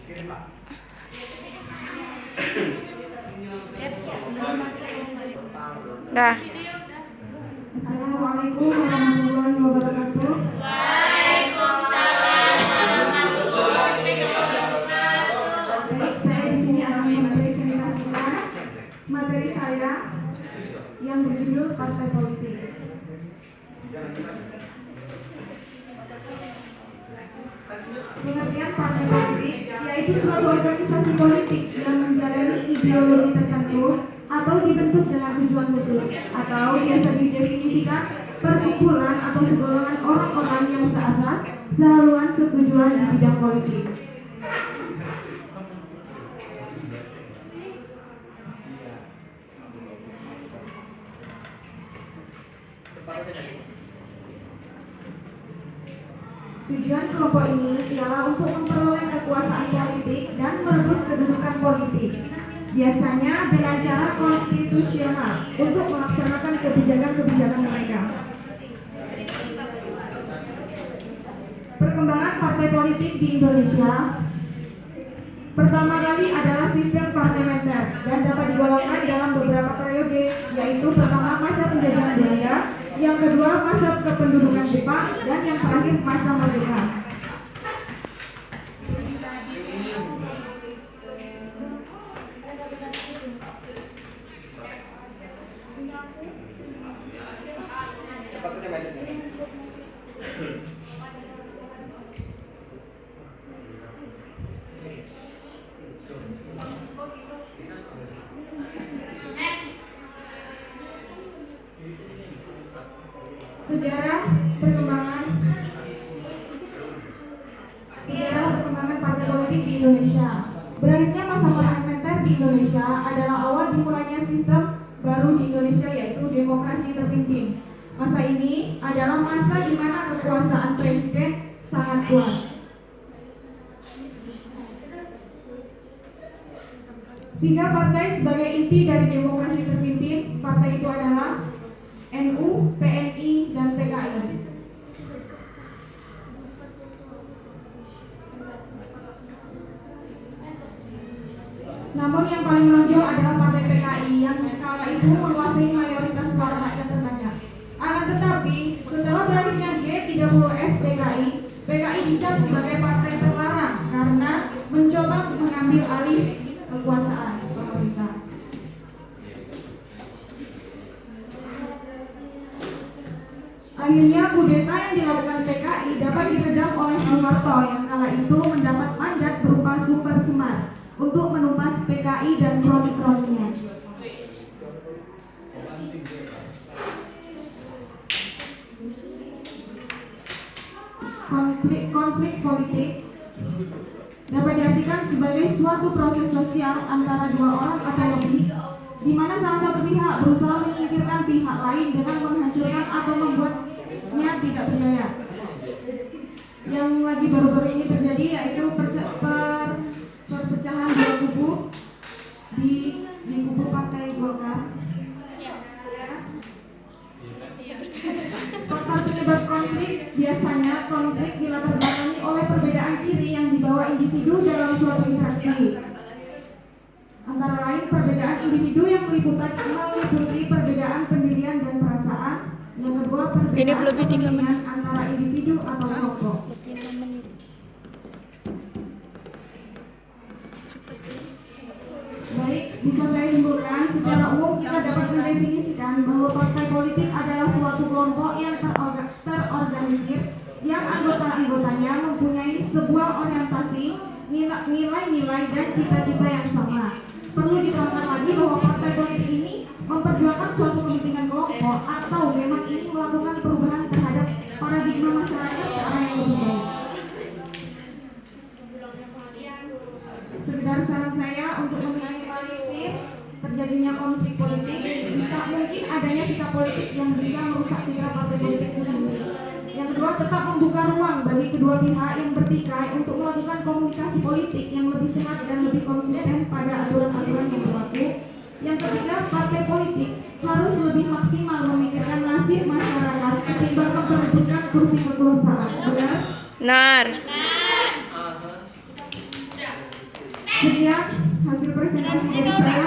Dah. Assalamualaikum warahmatullahi wabarakatuh. Waalaikumsalam warahmatullahi wabarakatuh. Baik, saya di sini akan mempresentasikan materi saya yang berjudul Partai Politik. Pengertian partai politik yaitu suatu organisasi politik yang menjalani ideologi tertentu atau dibentuk dengan tujuan khusus, atau biasa didefinisikan perkumpulan atau segolongan orang-orang yang seasas, sehaluan, setujuan di bidang politik. Tujuan kelompok ini ialah untuk memperoleh kekuasaan politik dan merebut kedudukan politik, biasanya dengan cara konstitusional untuk melaksanakan kebijakan-kebijakan mereka. Perkembangan partai politik di Indonesia pertama kali adalah sistem parlementer dan dapat digolongkan dalam beberapa periode, yaitu pertama masa penjajahan Belanda, yang kedua masa kependudukan Jepang, dan yang terakhir masa merdeka. Sejarah perkembangan partai politik di Indonesia. Berakhirnya masa parlementer di Indonesia adalah awal dimulainya sistem baru di Indonesia, yaitu demokrasi terpimpin. Masa ini adalah masa di mana kekuasaan presiden sangat kuat. Tiga partai sebagai inti dari demokrasi terpimpin. Partai itu adalah NU, PNI, dan PKI. Namun yang paling menonjol adalah Partai PKI yang kala itu menguasai mayoritas suara rakyat terbanyak. Akan tetapi, setelah berakhirnya G30S PKI dicap sebagai partai terlarang karena mencoba mengambil alih kekuasaan pemerintah. Akhirnya kudeta yang dilakukan PKI dapat diredam oleh Soeharto yang kala itu mendapat mandat berupa sumber semar untuk menumpas PKI dan kroni-kroninya. Konflik politik dapat diartikan sebagai suatu proses sosial antara dua orang atau lebih, di mana salah satu pihak berusaha menyingkirkan pihak lain dengan menghancurkan atau membuatnya tidak berdaya. Yang lagi baru-baru ini terjadi yaitu perpecahan dua kubu di kubu Partai Golkar. Faktor penyebab konflik biasanya konflik dilatar belakangi oleh perbedaan ciri yang dibawa individu dalam suatu interaksi. Antara lain perbedaan individu yang meliputi perbedaan pendirian dan perasaan. Yang kedua perbedaan kepentingan antara individu atau kelompok. Baik, bisa saya simpulkan secara umum kita dapat mendefinisikan bahwa partai politik adalah suatu kelompok yang terorganisir yang anggota-anggotanya mempunyai sebuah orientasi, nilai-nilai dan cita-cita yang sama. Perlu diterangkan lagi bahwa partai politik ini memperjuangkan suatu kepentingan kelompok atau memang ingin melakukan perubahan terhadap paradigma masyarakat ke arah yang lebih baik. Sekedar saran saya untuk meminimalisir terjadinya konflik politik, mungkin adanya sikap politik yang bisa merusak citra partai politik itu sendiri. Yang kedua, tetap membuka ruang bagi kedua pihak yang bertikai untuk melakukan komunikasi politik yang lebih sehat dan lebih konsisten pada aturan-aturan yang berlaku. Yang ketiga, partai politik harus lebih maksimal memikirkan nasib masyarakat ketimbang memperebutkan kursi kekuasaan. Benar? Benar. Sekian hasil presentasi dari saya.